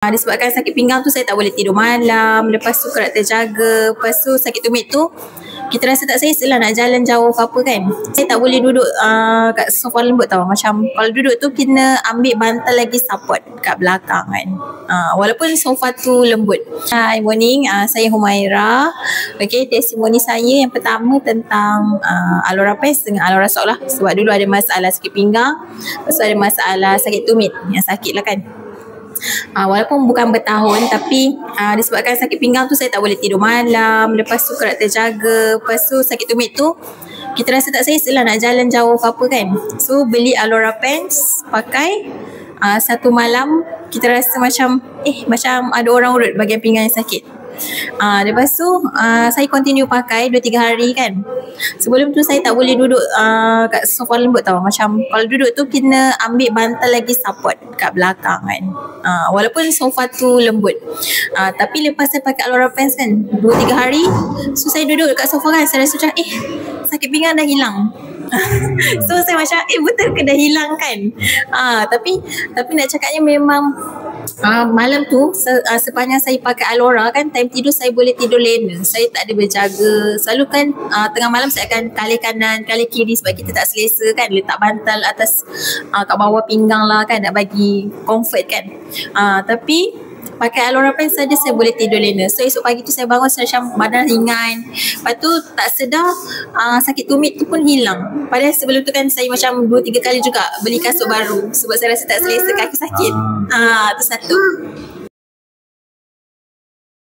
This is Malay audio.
Disebabkan sakit pinggang tu saya tak boleh tidur malam, lepas tu kerak terjaga, lepas tu sakit tumit tu kita rasa tak selesa lah nak jalan jauh apa kan. Saya tak boleh duduk kat sofa lembut tau. Macam kalau duduk tu kena ambil bantal lagi support kat belakang kan. Walaupun sofa tu lembut. Hi, morning. Saya Humaira. Okay, testimoni saya yang pertama tentang Alora Pes dengan Alora Sok lah. Sebab dulu ada masalah sakit pinggang, lepas tu ada masalah sakit tumit yang sakit lah kan. Walaupun bukan bertahun, tapi disebabkan sakit pinggang tu saya tak boleh tidur malam, lepas tu kerak terjaga, lepas tu sakit tumit tu kita rasa tak selesa lah nak jalan jauh apa kan. So beli Alora Pens, pakai satu malam kita rasa macam macam ada orang urut bahagian pinggang yang sakit. Lepas tu saya continue pakai 2-3 hari kan. Sebelum tu saya tak boleh duduk kat sofa lembut tau. Macam kalau duduk tu kena ambil bantal lagi support kat belakang kan. Walaupun sofa tu lembut. Tapi lepas saya pakai Alora Pens kan 2-3 hari, so saya duduk kat sofa kan, saya rasa macam sakit pinggang dah hilang. So saya macam betul ke dah hilang kan. Tapi nak cakapnya memang malam tu sepanjang saya pakai Alora kan, time tidur saya boleh tidur lena. Saya tak ada berjaga. Selalu kan tengah malam saya akan kali kanan, kali kiri sebab kita tak selesa kan, letak bantal atas kat bawah pinggang lah kan, nak bagi comfort kan. Tapi pakai Alora Pens saja saya boleh tidur lena. So esok pagi tu saya bangun saya macam badan ringan. Lepas tu tak sedar sakit tumit tu pun hilang. Padahal sebelum tu kan saya macam 2-3 kali juga beli kasut baru sebab saya rasa tak selesa, kaki sakit. Tu satu.